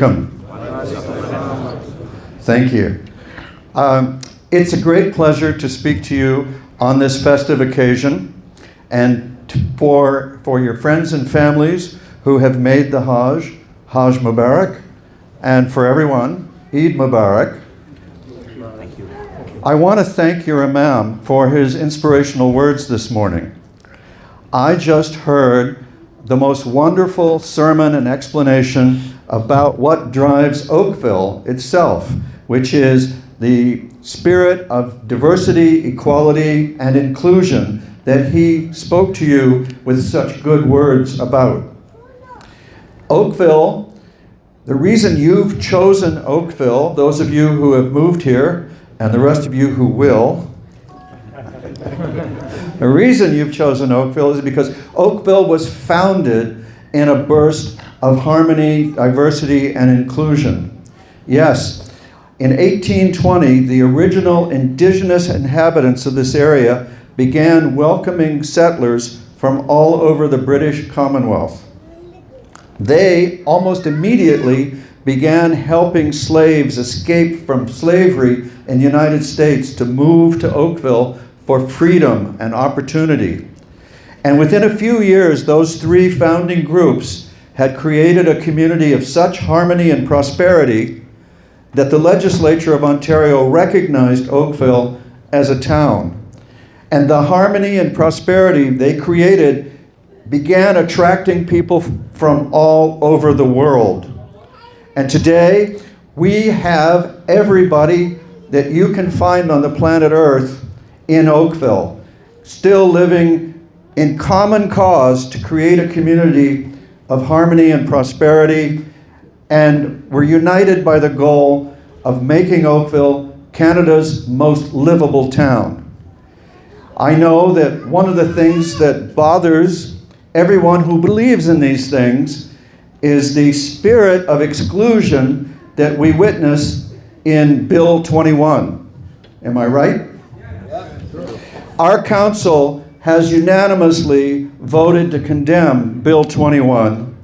alaikum. Thank you. It's a great pleasure to speak to you on this festive occasion, and for your friends and families who have made the Hajj Mubarak, and for everyone, Eid Mubarak. I want to thank your Imam for his inspirational words this morning. I just heard the most wonderful sermon and explanation about what drives Oakville itself, which is the spirit of diversity, equality, and inclusion that he spoke to you with such good words about. Oakville, the reason you've chosen Oakville, those of you who have moved here, and the rest of you who will, the reason you've chosen Oakville is because Oakville was founded in a burst of harmony, diversity, and inclusion. Yes, in 1820, the original indigenous inhabitants of this area began welcoming settlers from all over the British Commonwealth. They almost immediately began helping slaves escape from slavery in the United States to move to Oakville for freedom and opportunity. And within a few years, those three founding groups had created a community of such harmony and prosperity that the legislature of Ontario recognized Oakville as a town. And the harmony and prosperity they created began attracting people from all over the world. And today, we have everybody that you can find on the planet Earth in Oakville, still living in common cause to create a community of harmony and prosperity. And we're united by the goal of making Oakville Canada's most livable town. I know that one of the things that bothers everyone who believes in these things is the spirit of exclusion that we witness in Bill 21. Am I right? Our council has unanimously voted to condemn Bill 21,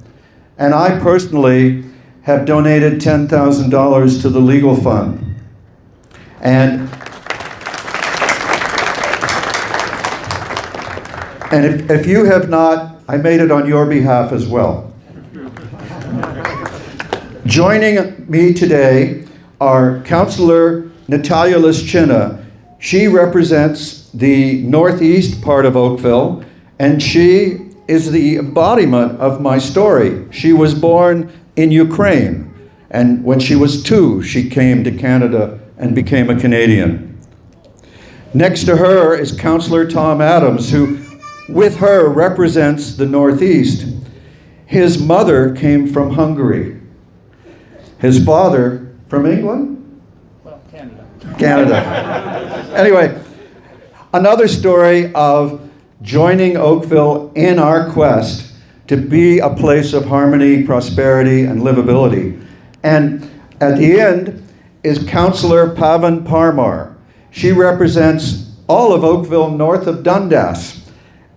and I personally have donated $10,000 to the legal fund. And if you have not, I made it on your behalf as well. Joining me today are Councillor Natalia Lischina. She represents the northeast part of Oakville, and she is the embodiment of my story. She was born in Ukraine, and when she was 2, she came to Canada and became a Canadian. Next to her is Councillor Tom Adams, who with her represents the Northeast. His mother came from Hungary. His father from England? Well, Canada. Canada. Anyway, another story of joining Oakville in our quest to be a place of harmony, prosperity, and livability. And at the end is Councillor Pavan Parmar. She represents all of Oakville north of Dundas.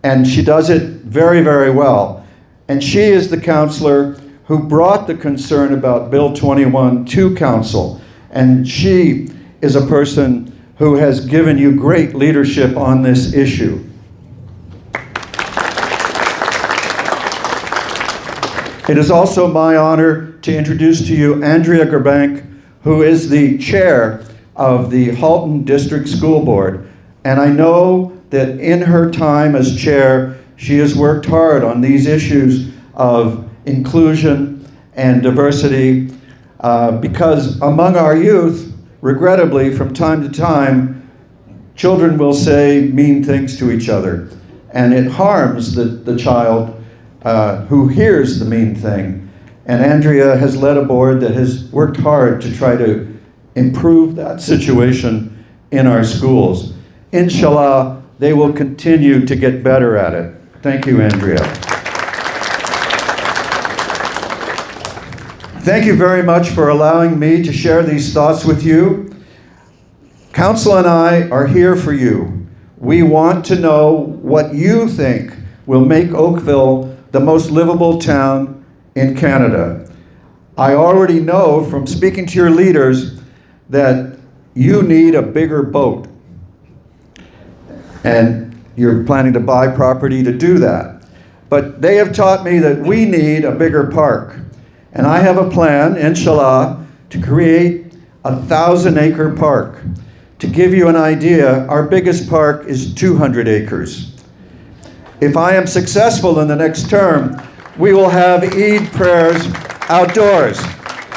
And she does it very, very well. And she is the councillor who brought the concern about Bill 21 to council. And she is a person who has given you great leadership on this issue. It is also my honor to introduce to you Andrea Gerbank, who is the chair of the Halton District School Board. And I know that in her time as chair, she has worked hard on these issues of inclusion and diversity because among our youth, regrettably, from time to time, children will say mean things to each other. And it harms the child who hears the mean thing. And Andrea has led a board that has worked hard to try to improve that situation in our schools. Inshallah, they will continue to get better at it. Thank you, Andrea. Thank you very much for allowing me to share these thoughts with you. Council and I are here for you. We want to know what you think will make Oakville the most livable town in Canada. I already know from speaking to your leaders that you need a bigger boat. And you're planning to buy property to do that. But they have taught me that we need a bigger park. And I have a plan, inshallah, to create a 1,000-acre park. To give you an idea, our biggest park is 200 acres. If I am successful in the next term, we will have Eid prayers outdoors.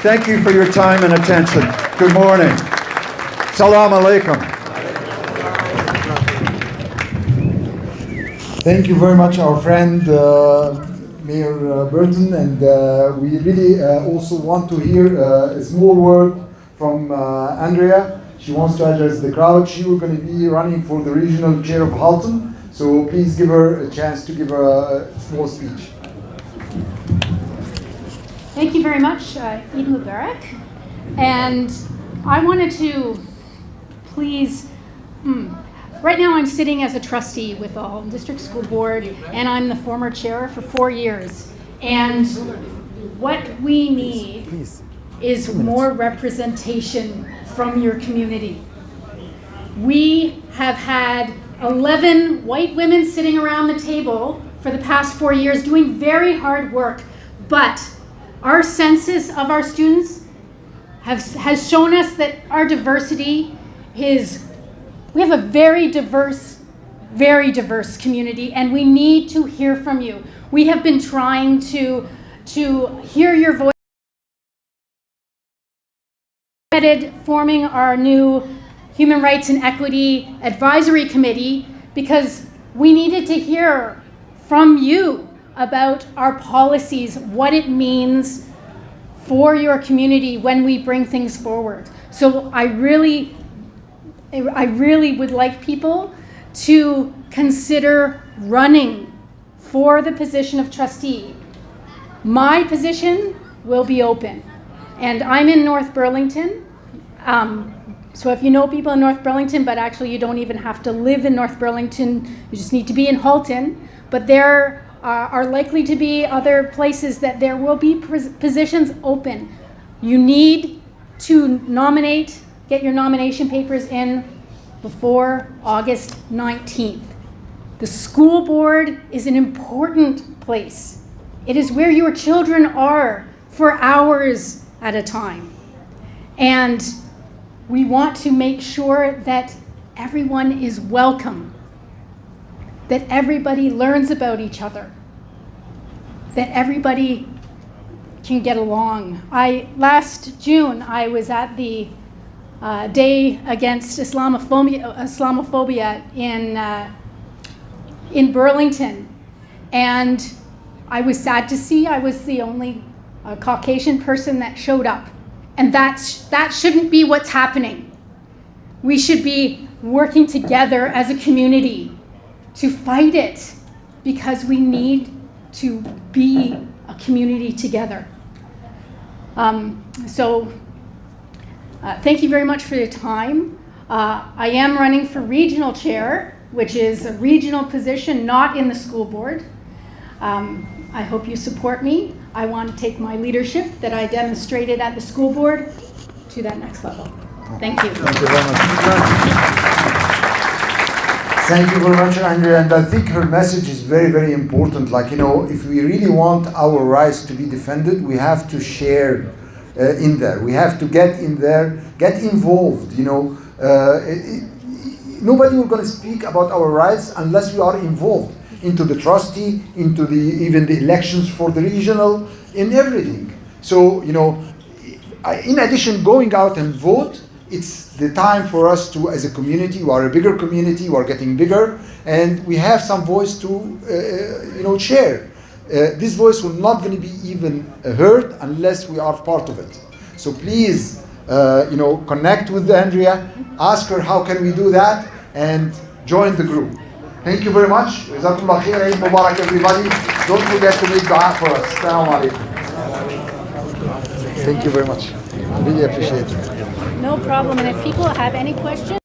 Thank you for your time and attention. Good morning. Salam alaikum. Thank you very much, our friend Mayor Burton, and we really also want to hear a small word from Andrea. She wants to address the crowd. She was going to be running for the regional chair of Halton, so please give her a chance to give her a small speech. Thank you very much, Eid Mubarak. And I wanted to please, right now I'm sitting as a trustee with the Halton District School Board, and I'm the former chair for 4 years. And what we need is more representation from your community. We have had 11 white women sitting around the table for the past 4 years doing very hard work, but our census of our students has shown us that our diversity is, we have a very diverse community, and we need to hear from you. We have been trying to hear your voice. Forming our new Human Rights and Equity Advisory Committee because we needed to hear from you about our policies, what it means for your community when we bring things forward. So I really would like people to consider running for the position of trustee. My position will be open, and I'm in North Burlington. So if you know people in North Burlington, but actually you don't even have to live in North Burlington, you just need to be in Halton. But there are likely to be other places that there will be positions open. You need to nominate, get your nomination papers in before August 19th. The school board is an important place. It is where your children are for hours at a time. And we want to make sure that everyone is welcome, that everybody learns about each other, that everybody can get along. Last June, I was at the Day Against Islamophobia in Burlington, and I was sad to see I was the only Caucasian person that showed up. And that shouldn't be what's happening. We should be working together as a community to fight it because we need to be a community together. Thank you very much for your time. I am running for regional chair, which is a regional position, not in the school board. I hope you support me. I want to take my leadership that I demonstrated at the school board to that next level. Thank you. Thank you very much. Thank you very much, Andrea. And I think her message is very, very important. Like, if we really want our rights to be defended, we have to share in there. We have to get in there, get involved. Nobody will going to speak about our rights unless we are involved into the trustee, into even the elections for the regional, in everything. So, in addition, going out and vote, it's the time for us to, as a community, we are a bigger community, we are getting bigger, and we have some voice to, share. This voice will not going to be even heard unless we are part of it. So please, connect with Andrea, ask her how can we do that, and join the group. Thank you very much. Jazakumullah khair. Eid Mubarak, everybody. Don't forget to make dua for us. Assalamu alaikum. Thank you very much. I really appreciate it. No problem. And if people have any questions.